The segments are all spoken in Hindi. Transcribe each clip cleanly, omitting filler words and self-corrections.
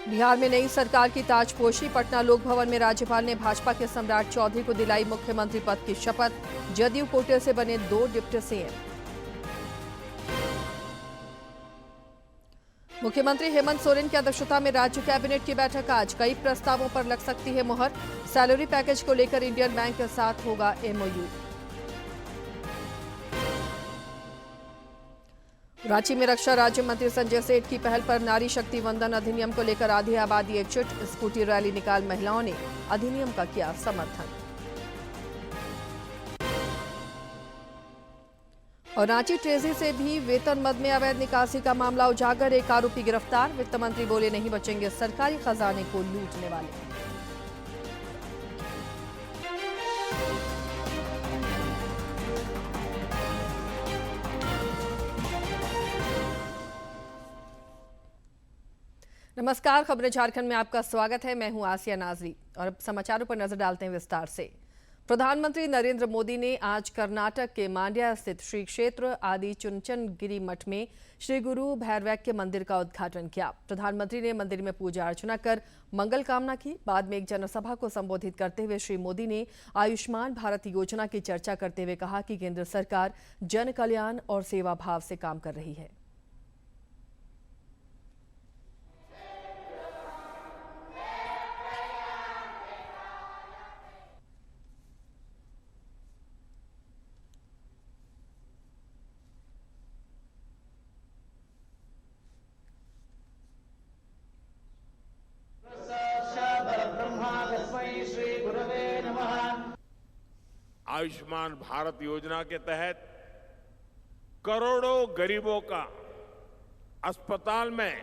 बिहार में नई सरकार की ताजपोशी। पटना लोक भवन में राज्यपाल ने भाजपा के सम्राट चौधरी को दिलाई मुख्यमंत्री पद की शपथ। जदयू कोटे से बने 2 डिप्टी सीएम। मुख्यमंत्री हेमंत सोरेन की अध्यक्षता में राज्य कैबिनेट की बैठक आज। कई प्रस्तावों पर लग सकती है मुहर। सैलरी पैकेज को लेकर इंडियन बैंक के साथ होगा एमओयू। रांची में रक्षा राज्य मंत्री संजय सेठ की पहल पर नारी शक्ति वंदन अधिनियम को लेकर आधी आबादी एकजुट। स्कूटी रैली निकाल महिलाओं ने अधिनियम का किया समर्थन। और रांची ट्रेजी से भी वेतन मद में अवैध निकासी का मामला उजागर। एक आरोपी गिरफ्तार। वित्त मंत्री बोले नहीं बचेंगे सरकारी खजाने को लूटने वाले। नमस्कार, खबरें झारखंड में आपका स्वागत है। मैं हूं आसिया नाजरी और अब समाचारों पर नजर डालते हैं विस्तार से। प्रधानमंत्री नरेंद्र मोदी ने आज कर्नाटक के मांड्या स्थित श्री क्षेत्र आदि चुनचनगिरी मठ में श्री गुरु भैरवैक्य मंदिर का उद्घाटन किया। प्रधानमंत्री ने मंदिर में पूजा अर्चना कर मंगल कामना की। बाद में एक जनसभा को संबोधित करते हुए श्री मोदी ने आयुष्मान भारत योजना की चर्चा करते हुए कहा कि केंद्र सरकार जन कल्याण और सेवा भाव से काम कर रही है। आयुष्मान भारत योजना के तहत करोड़ों गरीबों का अस्पताल में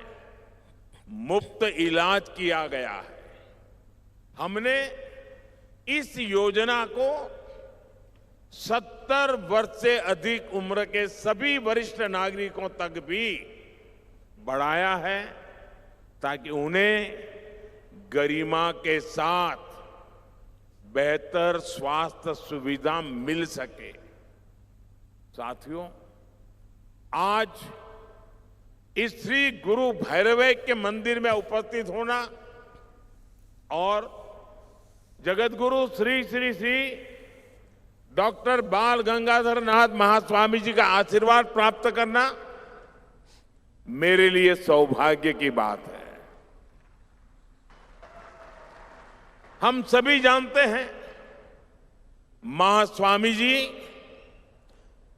मुफ्त इलाज किया गया है। हमने इस योजना को 70 वर्ष से अधिक उम्र के सभी वरिष्ठ नागरिकों तक भी बढ़ाया है ताकि उन्हें गरिमा के साथ बेहतर स्वास्थ्य सुविधा मिल सके। साथियों, आज इस श्री गुरु भैरवैक्य मंदिर में उपस्थित होना और जगत गुरु श्री श्री श्री डॉक्टर बाल गंगाधर नाथ महास्वामी जी का आशीर्वाद प्राप्त करना मेरे लिए सौभाग्य की बात है। हम सभी जानते हैं महास्वामी जी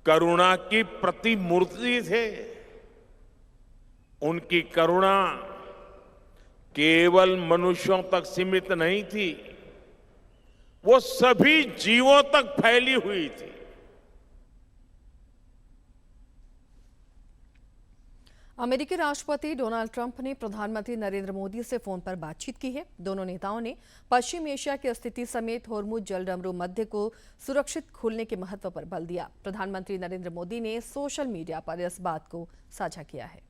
करुणा की प्रतिमूर्ति थे। उनकी करुणा केवल मनुष्यों तक सीमित नहीं थी, वो सभी जीवों तक फैली हुई थी। अमेरिकी राष्ट्रपति डोनाल्ड ट्रंप ने प्रधानमंत्री नरेंद्र मोदी से फोन पर बातचीत की है। दोनों नेताओं ने पश्चिम एशिया की स्थिति समेत होर्मुज जलडमरू मध्य को सुरक्षित खोलने के महत्व पर बल दिया। प्रधानमंत्री नरेंद्र मोदी ने सोशल मीडिया पर इस बात को साझा किया है।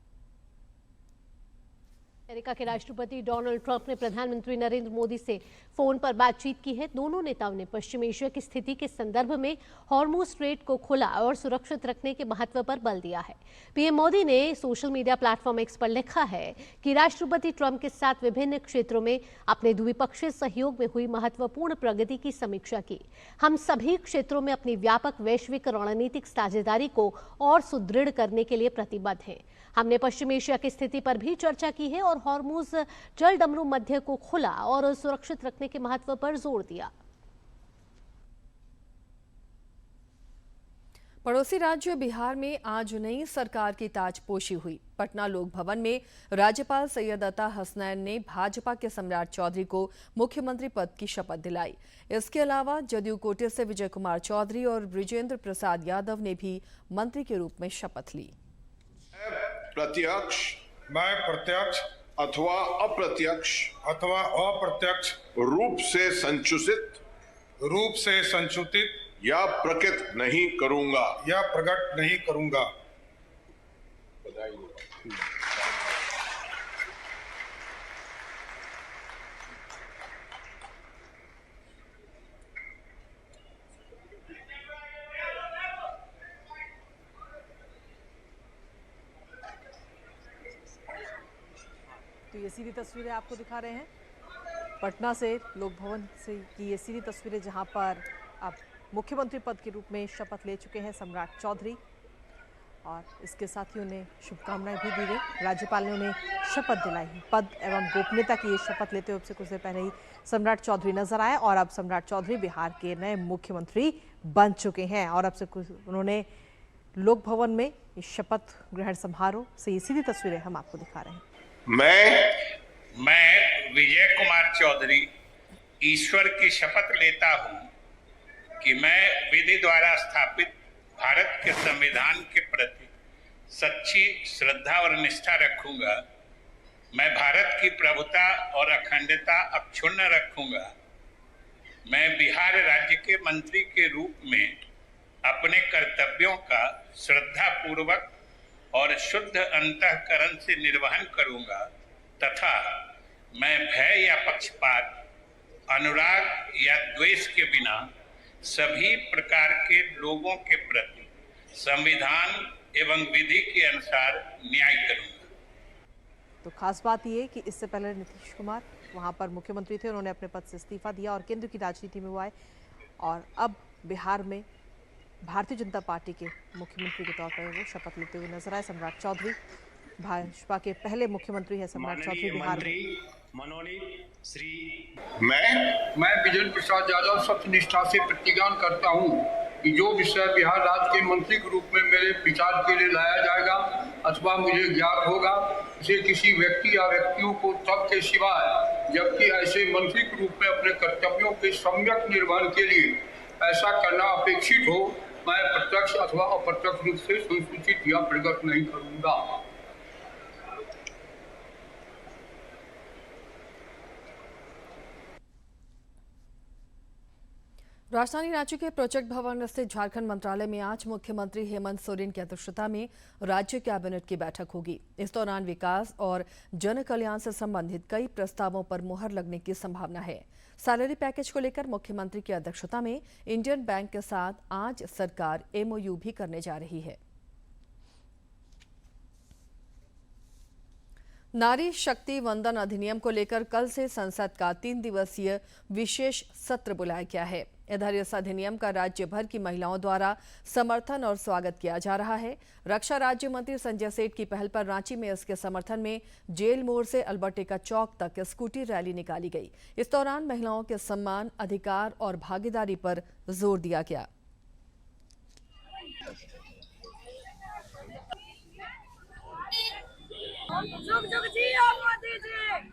अमेरिका के राष्ट्रपति डोनाल्ड ट्रंप ने प्रधानमंत्री नरेंद्र मोदी से फोन पर बातचीत की है। दोनों नेताओं ने पश्चिम एशिया की स्थिति के संदर्भ में हॉर्मुज स्ट्रेट को खुला और सुरक्षित रखने के महत्व पर बल दिया है। पीएम मोदी ने सोशल मीडिया प्लेटफॉर्म एक्स पर लिखा है कि राष्ट्रपति ट्रंप के साथ विभिन्न क्षेत्रों में अपने द्विपक्षीय सहयोग में हुई महत्वपूर्ण प्रगति की समीक्षा की। हम सभी क्षेत्रों में अपनी व्यापक वैश्विक रणनीतिक साझेदारी को और सुदृढ़ करने के लिए प्रतिबद्ध हैं। हमने पश्चिम एशिया की स्थिति पर भी चर्चा की है और हॉर्मुज जलडमरू मध्य को खुला और सुरक्षित रखने के महत्व पर जोर दिया। पड़ोसी राज्य बिहार में आज नई सरकार की ताजपोशी हुई। पटना लोक भवन में राज्यपाल सैयद अता हसनैन ने भाजपा के सम्राट चौधरी को मुख्यमंत्री पद की शपथ दिलाई। इसके अलावा जदयू कोटे से विजय कुमार चौधरी और बृजेंद्र प्रसाद यादव ने भी मंत्री के रूप में शपथ ली। मैं प्रत्यक्ष अथवा अप्रत्यक्ष रूप से संचित या प्रकट नहीं करूंगा। ये सीधी तस्वीरें आपको दिखा रहे हैं पटना से, लोक भवन से की ये सीधी तस्वीरें, जहां पर अब मुख्यमंत्री पद के रूप में शपथ ले चुके हैं सम्राट चौधरी और इसके साथ ही उन्हें शुभकामनाएं भी दी गई। राज्यपाल ने उन्हें शपथ दिलाई। पद एवं गोपनीयता की ये शपथ लेते हुए अब से कुछ देर पहले ही सम्राट चौधरी नजर आए और अब सम्राट चौधरी बिहार के नए मुख्यमंत्री बन चुके हैं और अब से कुछ उन्होंने लोक भवन में इस शपथ ग्रहण समारोह से ये सीधी तस्वीरें हम आपको दिखा रहे हैं। मैं विजय कुमार चौधरी ईश्वर की शपथ लेता हूं कि मैं विधि द्वारा स्थापित भारत के संविधान के प्रति सच्ची श्रद्धा और निष्ठा रखूंगा। मैं भारत की प्रभुता और अखंडता अक्षुण्ण रखूंगा। मैं बिहार राज्य के मंत्री के रूप में अपने कर्तव्यों का श्रद्धा पूर्वक और शुद्ध अंतःकरण से निर्वहन करूंगा तथा मैं भय या पक्षपात, अनुराग या द्वेष के बिना सभी प्रकार के लोगों के प्रति संविधान एवं विधि के अनुसार न्याय करूंगा। तो खास बात यह कि इससे पहले नीतीश कुमार वहां पर मुख्यमंत्री थे, उन्होंने अपने पद से इस्तीफा दिया और केंद्र की राजनीति में वो आए और अब बिहार में भारतीय जनता पार्टी के मुख्यमंत्री के तौर पर वो शपथ लेते हुए नजर आए। सम्राट चौधरी भाजपा के पहले मुख्यमंत्री है सम्राट चौधरी बिहार में। मनोनीत श्री मैं विजेंद्र प्रसाद यादव सत्यनिष्ठा से प्रतिज्ञा करता हूं कि जो विषय बिहार राज्य के मंत्री के रूप में मेरे विचार के लिए लाया जाएगा अथवा मुझे ज्ञात होगा, उसे किसी व्यक्ति या व्यक्तियों को तब के सिवाय जबकि ऐसे मंत्री के रूप में अपने कर्तव्यों के सम्यक निर्वहन के लिए ऐसा करना अपेक्षित हो, मैं प्रत्यक्ष अथवा अप्रत्यक्ष रूप से संसूचित या प्रकट नहीं करूंगा। राजधानी रांची के प्रोजेक्ट भवन स्थित झारखंड मंत्रालय में आज मुख्यमंत्री हेमंत सोरेन की अध्यक्षता में राज्य कैबिनेट की बैठक होगी। इस दौरान विकास और जन कल्याण से संबंधित कई प्रस्तावों पर मुहर लगने की संभावना है। सैलरी पैकेज को लेकर मुख्यमंत्री की अध्यक्षता में इंडियन बैंक के साथ आज सरकार MOU भी करने जा रही है। नारी शक्ति वंदन अधिनियम को लेकर कल से संसद का 3 दिवसीय विशेष सत्र बुलाया गया है। इधर इस अधिनियम का राज्य भर की महिलाओं द्वारा समर्थन और स्वागत किया जा रहा है। रक्षा राज्य मंत्री संजय सेठ की पहल पर रांची में इसके समर्थन में जेल मोड़ से अल्बर्टेका चौक तक स्कूटी रैली निकाली गई। इस दौरान महिलाओं के सम्मान, अधिकार और भागीदारी पर जोर दिया गया। जुग जुग जियो मोदी जी।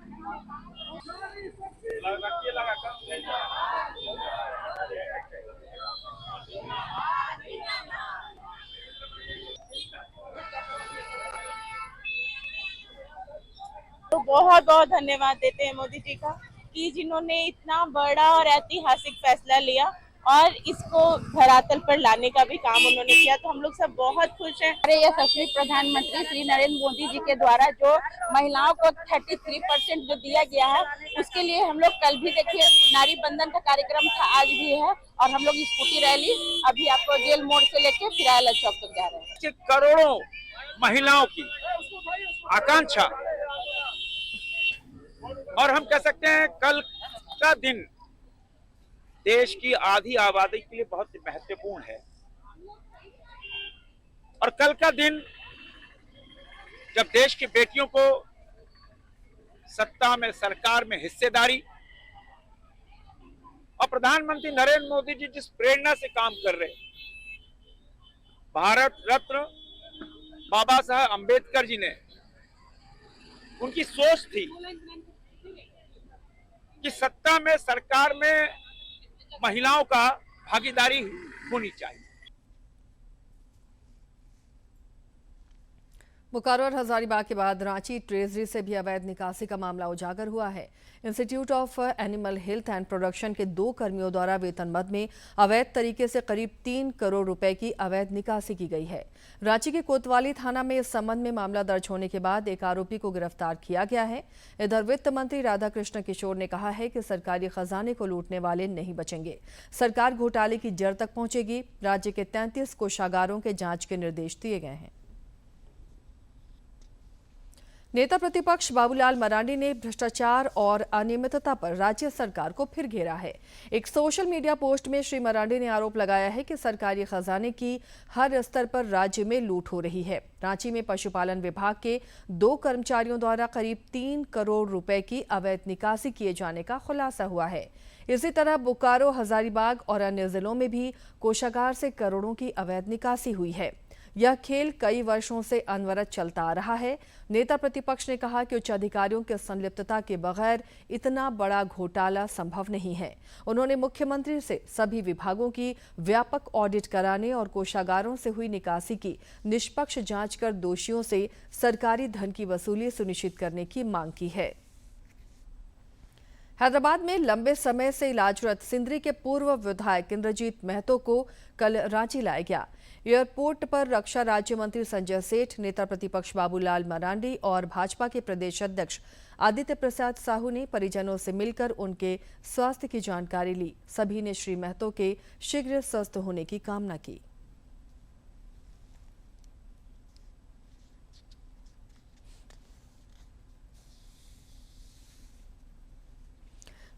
तो बहुत बहुत धन्यवाद देते हैं मोदी जी का कि जिन्होंने इतना बड़ा और ऐतिहासिक फैसला लिया और इसको धरातल पर लाने का भी काम उन्होंने किया। तो हम लोग सब बहुत खुश हैं। हमारे यशस्वी प्रधानमंत्री श्री नरेंद्र मोदी जी के द्वारा जो महिलाओं को 33% जो दिया गया है, उसके लिए हम लोग कल भी देखिए नारी बंधन का कार्यक्रम था, आज भी है और हम लोग स्कूटी रैली अभी आपको जेल मोड़ से लेके फिर आयला चौक तक जा रहे हैं। करोड़ों महिलाओं की आकांक्षा और हम कह सकते हैं कल का दिन देश की आधी आबादी के लिए बहुत महत्वपूर्ण है और कल का दिन जब देश की बेटियों को सत्ता में, सरकार में हिस्सेदारी और प्रधानमंत्री नरेंद्र मोदी जी जिस प्रेरणा से काम कर रहे, भारत रत्न बाबा साहब अंबेडकर जी ने उनकी सोच थी कि सत्ता में, सरकार में महिलाओं का भागीदारी होनी चाहिए। बोकारो और हजारीबाग के बाद रांची ट्रेजरी से भी अवैध निकासी का मामला उजागर हुआ है। Institute of animal health and production के 2 कर्मियों द्वारा वेतन मद में अवैध तरीके से करीब 3 करोड़ रुपए की अवैध निकासी की गई है। रांची के कोतवाली थाना में इस संबंध में मामला दर्ज होने के बाद एक आरोपी को गिरफ्तार किया गया है। इधर वित्त मंत्री राधाकृष्ण किशोर ने कहा है कि सरकारी खजाने को लूटने वाले नहीं बचेंगे। सरकार घोटाले की जड़ तक पहुंचेगी। राज्य के 33 कोषागारों के जांच के निर्देश दिए गए हैं। नेता प्रतिपक्ष बाबूलाल मरांडी ने भ्रष्टाचार और अनियमितता पर राज्य सरकार को फिर घेरा है। एक सोशल मीडिया पोस्ट में श्री मरांडी ने आरोप लगाया है कि सरकारी खजाने की हर स्तर पर राज्य में लूट हो रही है। रांची में पशुपालन विभाग के 2 कर्मचारियों द्वारा करीब 3 करोड़ रुपए की अवैध निकासी किए जाने का खुलासा हुआ है। इसी तरह बोकारो, हजारीबाग और अन्य जिलों में भी कोषागार से करोड़ों की अवैध निकासी हुई है। यह खेल कई वर्षों से अनवरत चलता आ रहा है। नेता प्रतिपक्ष ने कहा कि उच्च अधिकारियों की संलिप्तता के बगैर इतना बड़ा घोटाला संभव नहीं है। उन्होंने मुख्यमंत्री से सभी विभागों की व्यापक ऑडिट कराने और कोषागारों से हुई निकासी की निष्पक्ष जांच कर दोषियों से सरकारी धन की वसूली सुनिश्चित करने की मांग की है। हैदराबाद में लंबे समय से इलाजरत सिंदरी के पूर्व विधायक इंद्रजीत महतो को कल रांची लाया गया। एयरपोर्ट पर रक्षा राज्य मंत्री संजय सेठ, नेता प्रतिपक्ष बाबूलाल मरांडी और भाजपा के प्रदेश अध्यक्ष आदित्य प्रसाद साहू ने परिजनों से मिलकर उनके स्वास्थ्य की जानकारी ली। सभी ने श्री महतो के शीघ्र स्वस्थ होने की कामना की।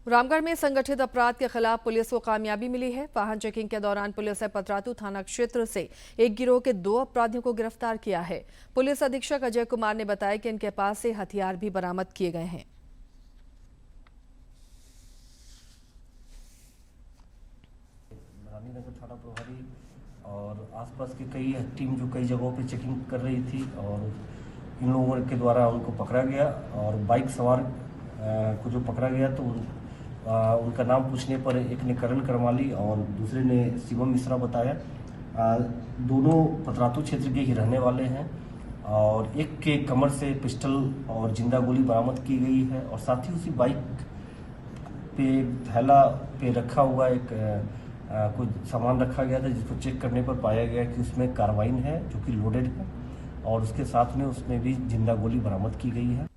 रामगढ़ में संगठित अपराध के खिलाफ पुलिस को कामयाबी मिली है। वाहन चेकिंग के दौरान पुलिस ने पतरातू थाना क्षेत्र से एक गिरोह के 2 अपराधियों को गिरफ्तार किया है। पुलिस अधीक्षक अजय कुमार ने बताया कि इनके पास से हथियार भी बरामद किए गए हैं। रानीनगर थाना प्रभारी और आसपास की कई टीम जो कई जगहों पे चेकिंग कर रही थी और इन लोगों के द्वारा उनको पकड़ा गया और बाइक सवार को जो पकड़ा गया तो उनका नाम पूछने पर एक ने करण करमाली और दूसरे ने शिवम मिश्रा बताया। दोनों पतरातू क्षेत्र के ही रहने वाले हैं और एक के कमर से पिस्टल और जिंदा गोली बरामद की गई है और साथ ही उसी बाइक पे थैला पे रखा हुआ एक कुछ सामान रखा गया था जिसको चेक करने पर पाया गया कि उसमें कार्बाइन है जो कि लोडेड है और उसके साथ में उसमें भी जिंदा गोली बरामद की गई है।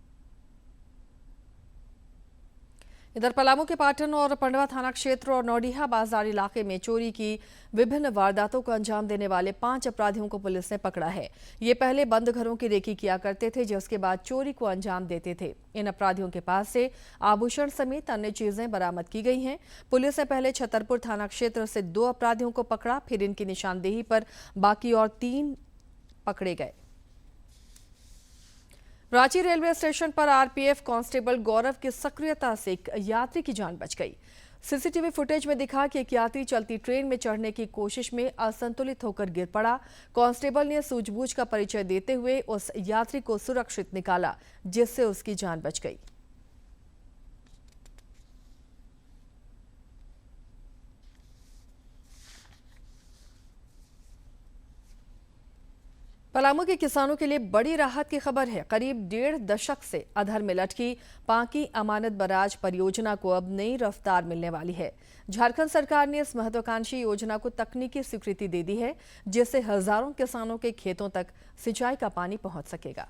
इधर पलामू के पाटन और पंडवा थाना क्षेत्र और नौडिहा बाजार इलाके में चोरी की विभिन्न वारदातों को अंजाम देने वाले 5 अपराधियों को पुलिस ने पकड़ा है। ये पहले बंद घरों की रेकी किया करते थे, जिसके बाद चोरी को अंजाम देते थे। इन अपराधियों के पास से आभूषण समेत अन्य चीजें बरामद की गई हैं। पुलिस ने पहले छतरपुर थाना क्षेत्र से 2 अपराधियों को पकड़ा, फिर इनकी निशानदेही पर बाकी और 3 पकड़े गए। रांची रेलवे स्टेशन पर आरपीएफ कांस्टेबल गौरव की सक्रियता से एक यात्री की जान बच गई। सीसीटीवी फुटेज में दिखा कि एक यात्री चलती ट्रेन में चढ़ने की कोशिश में असंतुलित होकर गिर पड़ा। कांस्टेबल ने सूझबूझ का परिचय देते हुए उस यात्री को सुरक्षित निकाला, जिससे उसकी जान बच गई। पलामू के किसानों के लिए बड़ी राहत की खबर है। करीब 1.5 दशक से अधर में लटकी पांकी अमानत बराज परियोजना को अब नई रफ्तार मिलने वाली है। झारखंड सरकार ने इस महत्वाकांक्षी योजना को तकनीकी स्वीकृति दे दी है, जिससे हजारों किसानों के खेतों तक सिंचाई का पानी पहुंच सकेगा।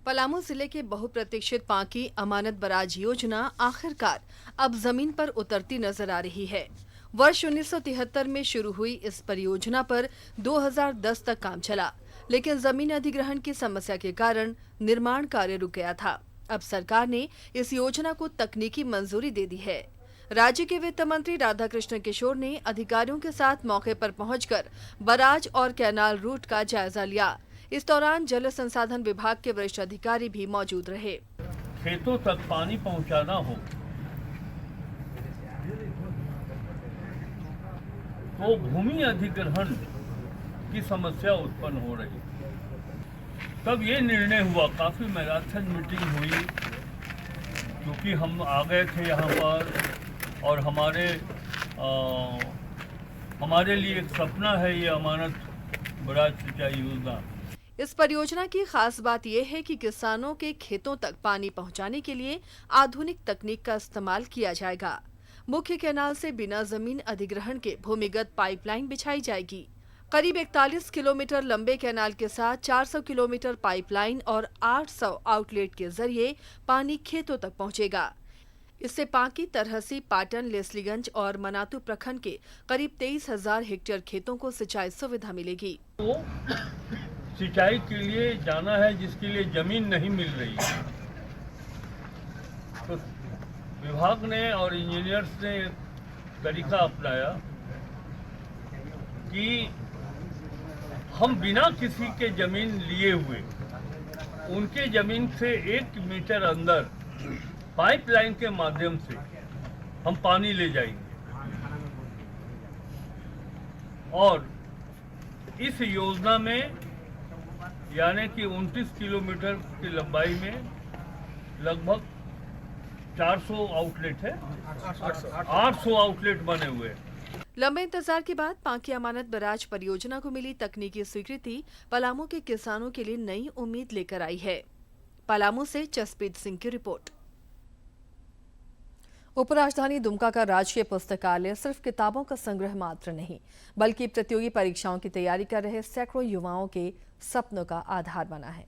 पलामू जिले के बहुप्रतीक्षित पांकी अमानत बराज योजना आखिरकार अब जमीन पर उतरती नजर आ रही है। वर्ष 1973 में शुरू हुई इस परियोजना पर 2010 तक काम चला, लेकिन जमीन अधिग्रहण की समस्या के कारण निर्माण कार्य रुक गया था। अब सरकार ने इस योजना को तकनीकी मंजूरी दे दी है। राज्य के वित्त मंत्री राधाकृष्ण किशोर ने अधिकारियों के साथ मौके पर पहुंचकर बराज और कैनाल रूट का जायजा लिया। इस दौरान जल संसाधन विभाग के वरिष्ठ अधिकारी भी मौजूद रहे। खेतों तक पानी पहुंचाना हो तो भूमि अधिग्रहण की समस्या उत्पन्न हो रही। तब ये निर्णय हुआ, काफी मैराथन मीटिंग हुई, क्योंकि हम आ गए थे यहाँ पर और हमारे लिए एक सपना है ये अमानत बराज सिंचाई योजना। इस परियोजना की खास बात यह है कि किसानों के खेतों तक पानी पहुंचाने के लिए आधुनिक तकनीक का इस्तेमाल किया जाएगा। मुख्य कैनाल से बिना जमीन अधिग्रहण के भूमिगत पाइपलाइन बिछाई जाएगी। करीब 41 किलोमीटर लंबे कैनाल के साथ 400 किलोमीटर पाइपलाइन और 800 आउटलेट के जरिए पानी खेतों तक पहुंचेगा। इससे पांकी, तरहसी, पाटन, लेस्लीगंज और मनातू प्रखंड के करीब 23,000 हेक्टेयर खेतों को सिंचाई सुविधा मिलेगी। सिंचाई के लिए जाना है जिसके लिए जमीन नहीं मिल रही है। तो विभाग ने और इंजीनियर्स ने तरीका अपनाया कि हम बिना किसी के जमीन लिए हुए उनके जमीन से 1 मीटर अंदर पाइपलाइन के माध्यम से हम पानी ले जाएंगे और इस योजना में यानी कि 29 किलोमीटर की लंबाई में लगभग 400 आउटलेट है, 800 आउटलेट बने हुए हैं। लंबे इंतजार के बाद पांकी अमानत बराज परियोजना को मिली तकनीकी स्वीकृति पलामू के किसानों के लिए नई उम्मीद लेकर आई है। पलामू से जसप्रीत सिंह की रिपोर्ट। उपराजधानी दुमका का राजकीय पुस्तकालय सिर्फ किताबों का संग्रह मात्र नहीं, बल्कि प्रतियोगी परीक्षाओं की तैयारी कर रहे सैकड़ों युवाओं के सपनों का आधार बना है।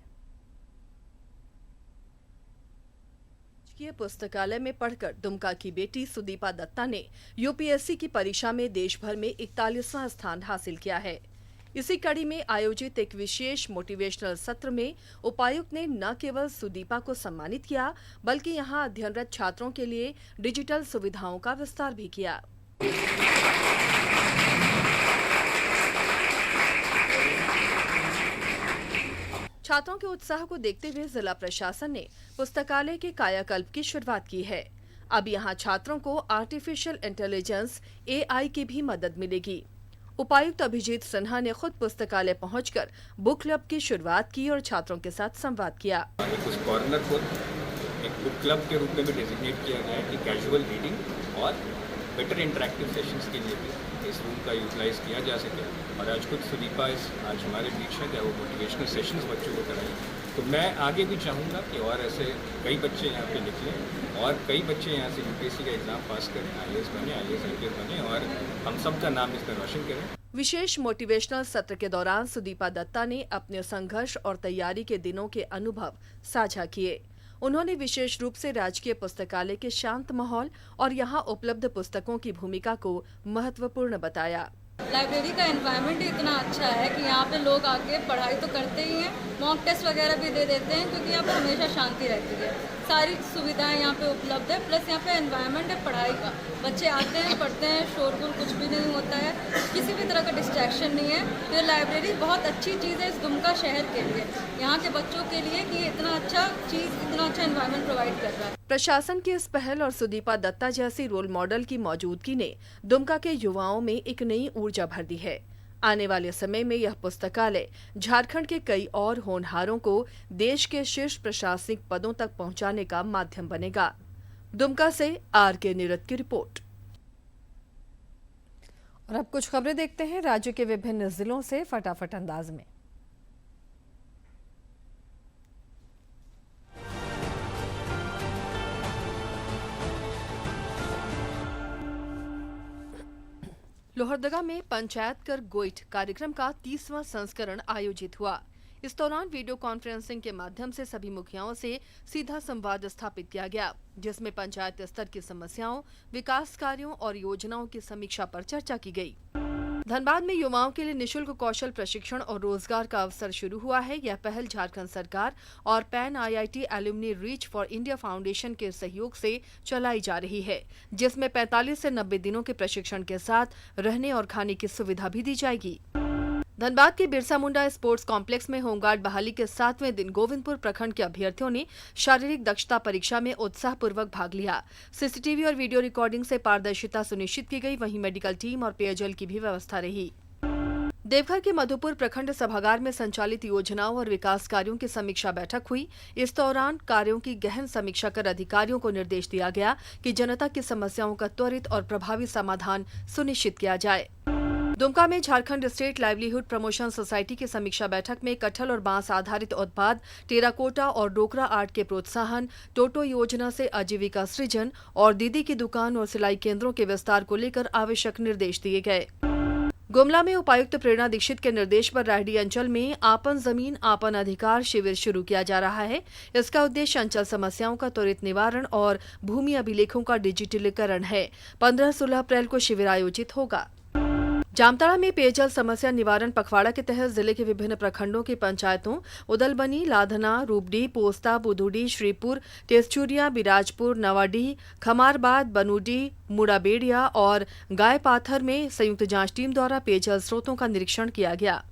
राजकीय पुस्तकालय में पढ़कर दुमका की बेटी सुदीपा दत्ता ने यूपीएससी की परीक्षा में देश भर में 41वां स्थान हासिल किया है। इसी कड़ी में आयोजित एक विशेष मोटिवेशनल सत्र में उपायुक्त ने न केवल सुदीपा को सम्मानित किया, बल्कि यहां अध्ययनरत छात्रों के लिए डिजिटल सुविधाओं का विस्तार भी किया। छात्रों के उत्साह को देखते हुए जिला प्रशासन ने पुस्तकालय के कायाकल्प की शुरुआत की है। अब यहां छात्रों को आर्टिफिशियल इंटेलिजेंस AI की भी मदद मिलेगी। उपायुक्त अभिजीत सिन्हा ने खुद पुस्तकालय पहुंचकर बुक क्लब की शुरुआत की और छात्रों के साथ संवाद किया। उस कॉर्नर को एक बुक क्लब के रूप में भी डेजिग्नेट किया गया है कि कैजुअल रीडिंग और बेटर इंटरेक्टिव सेशंस के लिए भी इस रूम का यूटिलाइज किया जा सके। और आज खुद सुदीपा आज हमारे बीच है, क्या वो मोटिवेशनल सेशंस बच्चों को कराएं। तो मैं आगे भी चाहूँगा कि और ऐसे कई बच्चे यहाँ पे निकलें और कई बच्चे यहाँ से यूपीएससी का एग्जाम पास करें, IAS बने, IPS बने और हम सबका नाम इसमें रोशन करें। विशेष मोटिवेशनल सत्र के दौरान सुदीपा दत्ता ने अपने संघर्ष और तैयारी के दिनों के अनुभव साझा किए। उन्होंने विशेष रूप से राजकीय पुस्तकालय के शांत माहौल और यहाँ उपलब्ध पुस्तकों की भूमिका को महत्वपूर्ण बताया। लाइब्रेरी का एनवायरनमेंट ही इतना अच्छा है कि यहाँ पे लोग आके पढ़ाई तो करते ही हैं, मॉक टेस्ट वगैरह भी दे देते हैं, क्योंकि यहाँ पे हमेशा शांति रहती है। सारी सुविधाएं यहाँ पे उपलब्ध है, प्लस यहाँ पे एनवायरनमेंट है पढ़ाई का। बच्चे आते हैं, पढ़ते हैं, शोरगुल कुछ भी नहीं होता है, किसी भी तरह का डिस्ट्रैक्शन नहीं है। तो लाइब्रेरी बहुत अच्छी चीज़ है इस दुमका शहर के लिए, यहाँ के बच्चों के लिए कि इतना अच्छा चीज़, इतना अच्छा एनवायरनमेंट प्रोवाइड कर रहा है। प्रशासन की इस पहल और सुदीपा दत्ता जैसी रोल मॉडल की मौजूदगी ने दुमका के युवाओं में एक नई ऊर्जा भर दी है। आने वाले समय में यह पुस्तकालय झारखंड के कई और होनहारों को देश के शीर्ष प्रशासनिक पदों तक पहुंचाने का माध्यम बनेगा। दुमका से RK नीरद की रिपोर्ट। और अब कुछ खबरें देखते हैं राज्य के विभिन्न जिलों से फटाफट अंदाज में। लोहरदगा में पंचायत कर गोइठ कार्यक्रम का 30वां संस्करण आयोजित हुआ। इस दौरान वीडियो कॉन्फ्रेंसिंग के माध्यम से सभी मुखियाओं से सीधा संवाद स्थापित किया गया, जिसमें पंचायत स्तर की समस्याओं, विकास कार्यों और योजनाओं की समीक्षा पर चर्चा की गई। धनबाद में युवाओं के लिए निशुल्क कौशल प्रशिक्षण और रोजगार का अवसर शुरू हुआ है। यह पहल झारखंड सरकार और pan IIT alumni reach for India foundation के सहयोग से चलाई जा रही है, जिसमें 45 से 90 दिनों के प्रशिक्षण के साथ रहने और खाने की सुविधा भी दी जाएगी। धनबाद के बिरसा मुंडा स्पोर्ट्स कॉम्प्लेक्स में होमगार्ड बहाली के 7वें दिन गोविंदपुर प्रखंड के अभ्यर्थियों ने शारीरिक दक्षता परीक्षा में उत्साहपूर्वक भाग लिया। सीसीटीवी और वीडियो रिकॉर्डिंग से पारदर्शिता सुनिश्चित की गई, वहीं मेडिकल टीम और पेयजल की भी व्यवस्था रही। देवघर के मधुपुर प्रखंड सभागार में संचालित योजनाओं और विकास कार्यों की समीक्षा बैठक हुई। इस दौरान कार्यों की गहन समीक्षा कर अधिकारियों को निर्देश दिया गया कि जनता की समस्याओं का त्वरित और प्रभावी समाधान सुनिश्चित किया जाए। दुमका में Jharkhand state livelihood promotion society की समीक्षा बैठक में कटहल और बांस आधारित उत्पाद, टेराकोटा और डोकरा आर्ट के प्रोत्साहन, टोटो योजना से आजीविका सृजन और दीदी की दुकान और सिलाई केंद्रों के विस्तार को लेकर आवश्यक निर्देश दिए गए। गुमला में उपायुक्त प्रेरणा दीक्षित के निर्देश पर राहडी अंचल में आपन जमीन आपन अधिकार शिविर शुरू किया जा रहा है। इसका उद्देश्य अंचल समस्याओं का त्वरित निवारण और भूमि अभिलेखों का डिजिटलीकरण है। 15-16 अप्रैल को शिविर आयोजित होगा। जामताड़ा में पेयजल समस्या निवारण पखवाड़ा के तहत जिले के विभिन्न प्रखंडों की पंचायतों उदलबनी, लाधना, रूपडी, पोस्ता, बुधुडी, श्रीपुर, तेसचुरिया, बिराजपुर, नवाडीह, खमारबाद, बनूडी, मुड़ाबेड़िया और गायपाथर में संयुक्त जांच टीम द्वारा पेयजल स्रोतों का निरीक्षण किया गया।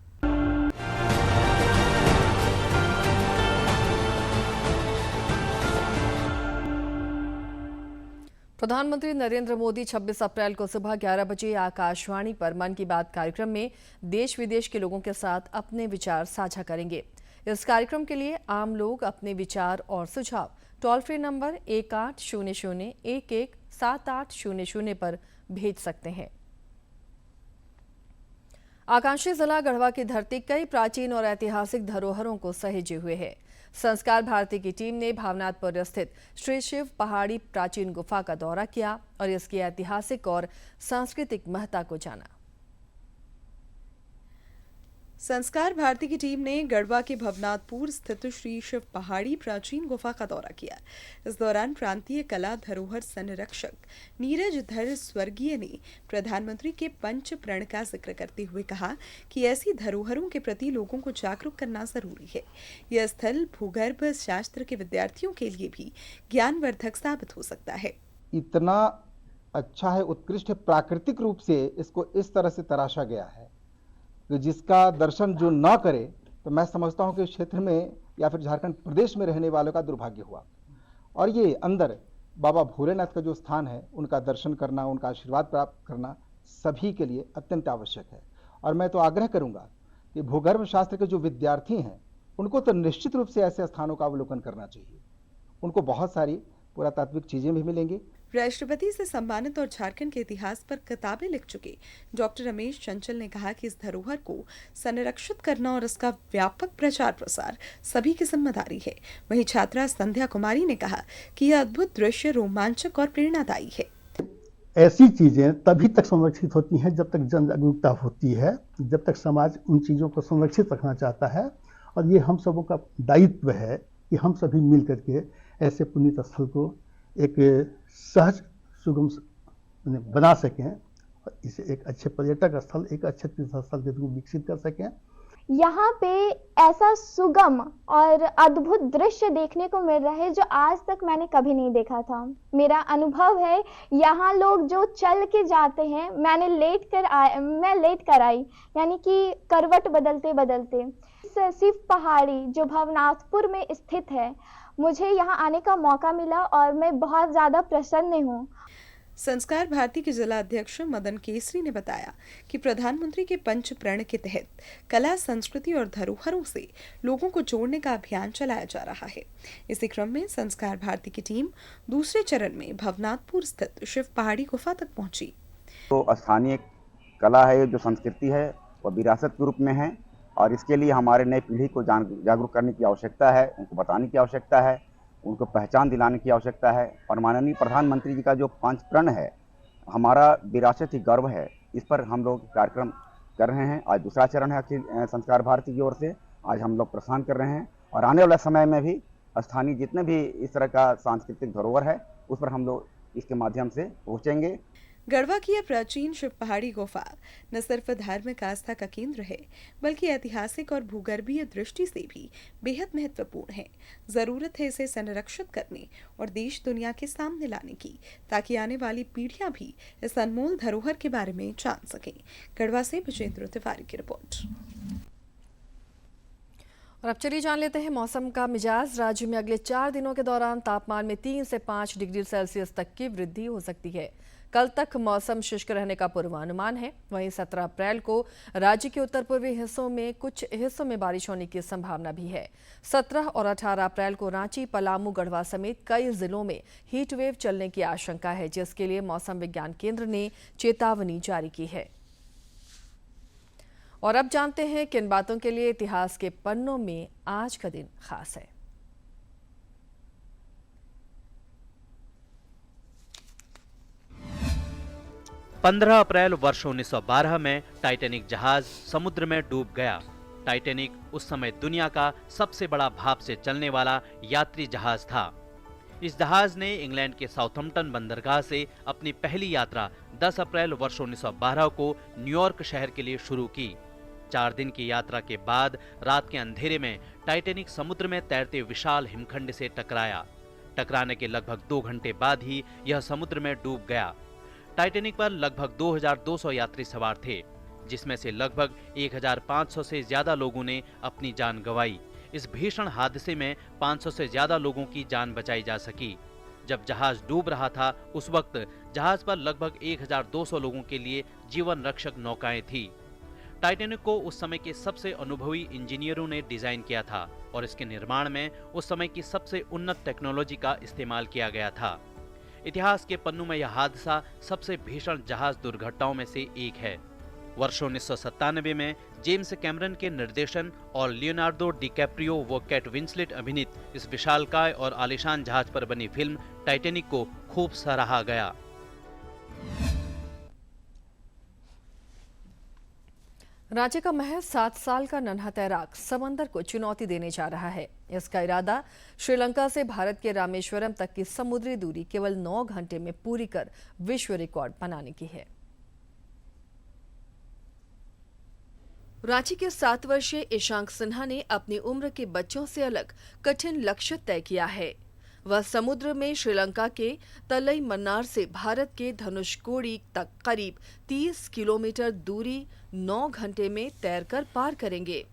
प्रधानमंत्री नरेंद्र मोदी 26 अप्रैल को सुबह 11 बजे आकाशवाणी पर मन की बात कार्यक्रम में देश विदेश के लोगों के साथ अपने विचार साझा करेंगे। इस कार्यक्रम के लिए आम लोग अपने विचार और सुझाव टोल फ्री नंबर 1800117800 पर भेज सकते हैं। आकांक्षी जिला गढ़वा की धरती कई प्राचीन और ऐतिहासिक धरोहरों को सहेजे हुए है। संस्कार भारती की टीम ने भावनाथपुर स्थित श्री शिव पहाड़ी प्राचीन गुफा का दौरा किया और इसकी ऐतिहासिक और सांस्कृतिक महत्ता को जाना। संस्कार भारती की टीम ने गढ़वा के भवनाथपुर स्थित श्री शिव पहाड़ी प्राचीन गुफा का दौरा किया। इस दौरान प्रांतीय कला धरोहर संरक्षक नीरज धर स्वर्गीय ने प्रधानमंत्री के पंच प्रण का जिक्र करते हुए कहा कि ऐसी धरोहरों के प्रति लोगों को जागरूक करना जरूरी है। यह स्थल भूगर्भ शास्त्र के विद्यार्थियों के लिए भी ज्ञानवर्धक साबित हो सकता है। इतना अच्छा है, उत्कृष्ट प्राकृतिक रूप से इसको इस तरह से तराशा गया है कि जिसका दर्शन जो न करे तो मैं समझता हूं कि इस क्षेत्र में या फिर झारखंड प्रदेश में रहने वालों का दुर्भाग्य हुआ। और ये अंदर बाबा भोलेनाथ का जो स्थान है उनका दर्शन करना, उनका आशीर्वाद प्राप्त करना सभी के लिए अत्यंत आवश्यक है। और मैं तो आग्रह करूंगा कि भूगर्भ शास्त्र के जो विद्यार्थी हैं उनको तो निश्चित रूप से ऐसे स्थानों का अवलोकन करना चाहिए। उनको बहुत सारी पुरातात्विक चीजें भी मिलेंगी। राष्ट्रपति से सम्मानित और झारखंड के इतिहास पर किताबें लिख चुके डॉक्टर रमेश चंचल ने कहा कि इस धरोहर को संरक्षित करना और इसका व्यापक प्रचार प्रसार सभी की जिम्मेदारी है। वहीं छात्रा संध्या कुमारी ने कहा कि यह अद्भुत दृश्य रोमांचक और प्रेरणादायी है। ऐसी चीजें तभी तक संरक्षित होती हैं जब तक जन जागरूकता होती है, जब तक समाज उन चीजों को संरक्षित रखना चाहता है। और ये हम सबों का दायित्व है कि हम सभी मिल करके ऐसे पुण्य स्थल को एक सहज सुगम बना सकें और इसे एक अच्छे पर्यटक स्थल, एक अच्छे तीर्थ स्थल के रूप विकसित कर सकें। यहाँ पे ऐसा सुगम और अद्भुत दृश्य देखने को मिल रहा है जो आज तक मैंने कभी नहीं देखा था। मेरा अनुभव है यहाँ लोग जो चल के जाते हैं, मैं लेट कर आई, यानी कि करवट बदलते बदलते। शिव पहाड़ी जो भवनाथपुर में स्थित है, मुझे यहाँ आने का मौका मिला और मैं बहुत ज़्यादा प्रसन्न हूँ। संस्कार भारती के जिला अध्यक्ष मदन केसरी ने बताया कि प्रधानमंत्री के पंच प्रण के तहत कला, संस्कृति और धरोहरों से लोगों को जोड़ने का अभियान चलाया जा रहा है। इसी क्रम में संस्कार भारती की टीम दूसरे चरण में भवनाथपुर स्थित शिव पहाड़ी गुफा तक पहुंची। तो स्थानीय कला है, जो संस्कृति है, वह विरासत के रूप में है और इसके लिए हमारे नई पीढ़ी को जागरूक करने की आवश्यकता है, उनको बताने की आवश्यकता है, उनको पहचान दिलाने की आवश्यकता है। और माननीय प्रधानमंत्री जी का जो पंच प्रण है, हमारा विरासत ही गर्व है। इस पर हम लोग कार्यक्रम कर रहे हैं। आज दूसरा चरण है अखिल संस्कार भारती की ओर से। आज हम लोग प्रस्थान कर रहे हैं और आने वाले समय में भी स्थानीय जितने भी इस तरह का सांस्कृतिक धरोहर है उस पर हम लोग इसके माध्यम से पहुँचेंगे। गढ़वा की यह प्राचीन शिव पहाड़ी गुफा न सिर्फ धार्मिक आस्था का केंद्र है, बल्कि ऐतिहासिक और भूगर्भीय दृष्टि से भी बेहद महत्वपूर्ण है। जरूरत है इसे संरक्षित करने और देश दुनिया के सामने लाने की, ताकि आने वाली पीढ़ियां भी इस अनमोल धरोहर के बारे में जान सकें। गढ़वा से विजेंद्र तिवारी की रिपोर्ट। और अब चलिए जान लेते हैं मौसम का मिजाज। राज्य में अगले 4 दिनों के दौरान तापमान में 3 से 5 डिग्री सेल्सियस तक की वृद्धि हो सकती है। कल तक मौसम शुष्क रहने का पूर्वानुमान है। वहीं 17 अप्रैल को राज्य के उत्तर पूर्वी हिस्सों में कुछ हिस्सों में बारिश होने की संभावना भी है। 17 और 18 अप्रैल को रांची, पलामू, गढ़वा समेत कई जिलों में हीट वेव चलने की आशंका है, जिसके लिए मौसम विज्ञान केंद्र ने चेतावनी जारी की है। और अब जानते हैं किन बातों के लिए इतिहास के पन्नों में आज का दिन खास है। 15 अप्रैल वर्ष 1912 में टाइटैनिक जहाज समुद्र में डूब गया। टाइटैनिक उस समय दुनिया का सबसे बड़ा भाप से चलने वाला यात्री जहाज था। इस जहाज ने इंग्लैंड के साउथम्पटन बंदरगाह से अपनी पहली यात्रा 10 अप्रैल वर्ष 1912 को न्यूयॉर्क शहर के लिए शुरू की। 4 दिन की यात्रा के बाद रात के अंधेरे में टाइटैनिक समुद्र में तैरते विशाल हिमखंड से टकराया। टकराने के लगभग 2 घंटे बाद ही यह समुद्र में डूब गया। टाइटैनिक पर लगभग 2200 यात्री सवार थे, जिसमें से लगभग 1500 से ज्यादा लोगों ने अपनी जान गंवाई। इस भीषण हादसे में 500 से ज्यादा लोगों की जान बचाई जा सकी। जब जहाज डूब रहा था उस वक्त जहाज पर लगभग 1200 लोगों के लिए जीवन रक्षक नौकाएं थी। टाइटैनिक को उस समय के सबसे अनुभवी इंजीनियरों ने डिजाइन किया था और इसके निर्माण में उस समय की सबसे उन्नत टेक्नोलॉजी का इस्तेमाल किया गया था। इतिहास के पन्नों में यह हादसा सबसे भीषण जहाज दुर्घटनाओं में से एक है। वर्ष 1997 में जेम्स कैमरन के निर्देशन और लियोनार्डो डिकैप्रियो व केट विंसलेट अभिनीत इस विशालकाय और आलीशान जहाज पर बनी फिल्म टाइटैनिक को खूब सराहा गया। रांची का महज 7 साल का नन्हा तैराक समंदर को चुनौती देने जा रहा है। इसका इरादा श्रीलंका से भारत के रामेश्वरम तक की समुद्री दूरी केवल 9 घंटे में पूरी कर विश्व रिकॉर्ड बनाने की है। रांची के 7 वर्षीय ईशांक सिन्हा ने अपनी उम्र के बच्चों से अलग कठिन लक्ष्य तय किया है। वह समुद्र में श्रीलंका के तलई मन्नार से भारत के धनुषकोडी तक करीब 30 किलोमीटर दूरी 9 घंटे में तैरकर पार करेंगे।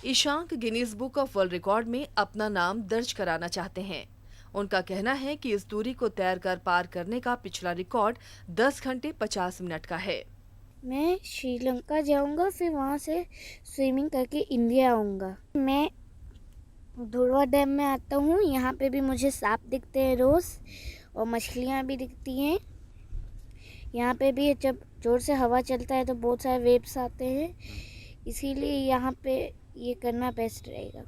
Ishank Guinness book of world record में अपना नाम दर्ज कराना चाहते हैं। उनका कहना है कि इस दूरी को तैरकर पार करने का पिछला रिकॉर्ड 10 घंटे 50 मिनट का है। मैं श्रीलंका जाऊंगा, फिर वहां से स्विमिंग करके इंडिया आऊंगा। मैं धुरवा डैम में आता हूँ। यहाँ पे भी मुझे सांप दिखते हैं रोज और मछलियाँ भी दिखती हैं। यहाँ पे भी जब जोर से हवा चलता है तो बहुत सारे वेव्स आते हैं, इसीलिए यहाँ पे ये करना बेस्ट रहेगा।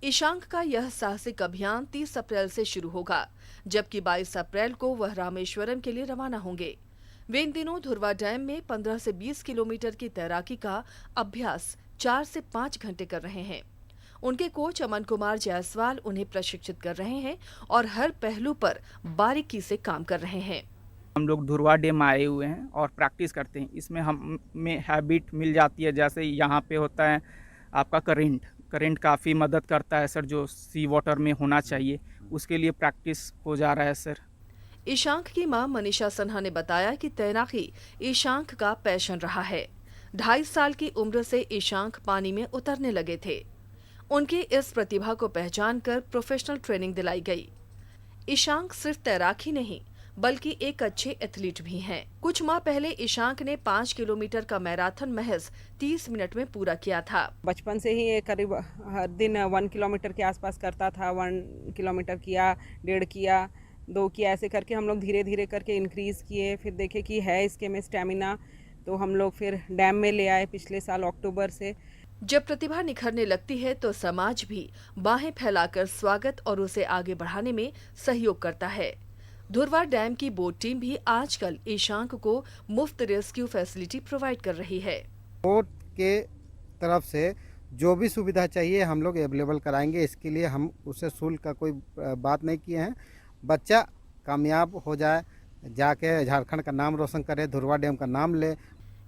ईशांक का यह साहसिक अभियान 30 अप्रैल से शुरू होगा, जबकि 22 अप्रैल को वह रामेश्वरम के लिए रवाना होंगे। वे इन दिनों धुरवा डैम में 15 से 20 किलोमीटर की तैराकी का अभ्यास 4 से 5 घंटे कर रहे हैं। उनके कोच अमन कुमार जायसवाल उन्हें प्रशिक्षित कर रहे हैं और हर पहलू पर बारीकी से काम कर रहे हैं। हम लोग धुरवा डैम आए हुए हैं और प्रैक्टिस करते हैं। इसमें हमें हैबिट मिल जाती है, जैसे यहाँ पे होता है आपका करंट काफ़ी मदद करता है सर, जो सी वाटर में होना चाहिए, उसके लिए प्रैक्टिस हो जा रहा है सर। ईशांक की मां मनीषा सिन्हा ने बताया कि तैराकी ईशांक का पैशन रहा है। 2.5 साल की उम्र से ईशांक पानी में उतरने लगे थे। उनकी इस प्रतिभा को पहचान कर प्रोफेशनल ट्रेनिंग दिलाई गई। ईशांक सिर्फ तैराक ही नहीं बल्कि एक अच्छे एथलीट भी हैं। कुछ माह पहले ईशांक ने 5 किलोमीटर का मैराथन महज 30 मिनट में पूरा किया था। बचपन से ही करीब हर दिन 1 किलोमीटर के आसपास करता था। 1 किलोमीटर किया, 1.5 किया, 2 किया, ऐसे करके हम लोग धीरे धीरे करके इंक्रीज किए। फिर देखे कि है इसके में स्टेमिना, तो हम लोग फिर डैम में ले आए पिछले साल अक्टूबर से। जब प्रतिभा निखरने लगती है तो समाज भी बाहें फैलाकर स्वागत और उसे आगे बढ़ाने में सहयोग करता है। धुरवा डैम की बोट टीम भी आजकल ईशांक को मुफ्त रेस्क्यू फैसिलिटी प्रोवाइड कर रही है। बोट के तरफ से जो भी सुविधा चाहिए हम लोग अवेलेबल कराएंगे। इसके लिए हम उससे शुल्क का कोई बात नहीं किए हैं। बच्चा कामयाब हो जाए, जाके झारखंड का नाम रोशन करे, धुरवा डैम का नाम ले।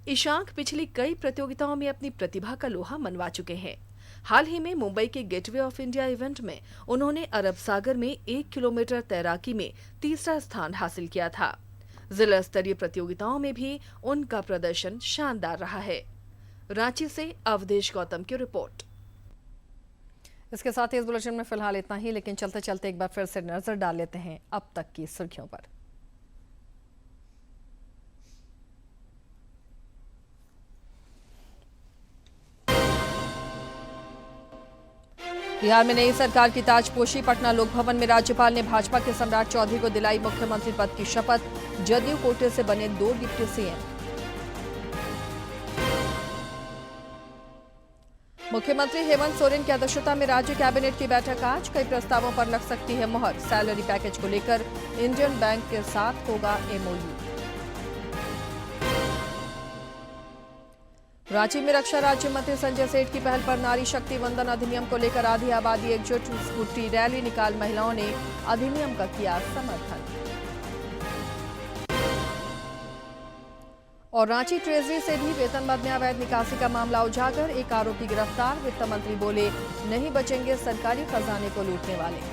ईशांक पिछली कई प्रतियोगिताओं में अपनी प्रतिभा का लोहा मनवा चुके हैं। हाल ही में मुंबई के गेटवे ऑफ इंडिया इवेंट में उन्होंने अरब सागर में 1 किलोमीटर तैराकी में 3रा स्थान हासिल किया था। जिला स्तरीय प्रतियोगिताओं में भी उनका प्रदर्शन शानदार रहा है। रांची से अवधेश गौतम की रिपोर्ट। इसके साथ ही इस बुलेटिन में फिलहाल इतना ही, लेकिन चलते चलते एक बार फिर से नजर डाल लेते हैं अब तक की सुर्खियों पर। बिहार में नई सरकार की ताजपोशी। पटना लोक भवन में राज्यपाल ने भाजपा के सम्राट चौधरी को दिलाई मुख्यमंत्री पद की शपथ। जदयू कोटे से बने 2 डिप्टी सीएम। मुख्यमंत्री हेमंत सोरेन की अध्यक्षता में राज्य कैबिनेट की बैठक आज। कई प्रस्तावों पर लग सकती है मुहर। सैलरी पैकेज को लेकर इंडियन बैंक के साथ होगा एमओयू। रांची में रक्षा राज्य मंत्री संजय सेठ की पहल पर नारी शक्ति वंदन अधिनियम को लेकर आधी आबादी एकजुट। स्कूटी रैली निकाल महिलाओं ने अधिनियम का किया समर्थन। और रांची ट्रेजरी से भी वेतन मद में अवैध निकासी का मामला उजागर, एक आरोपी गिरफ्तार। वित्त मंत्री बोले, नहीं बचेंगे सरकारी खजाने को लूटने वाले।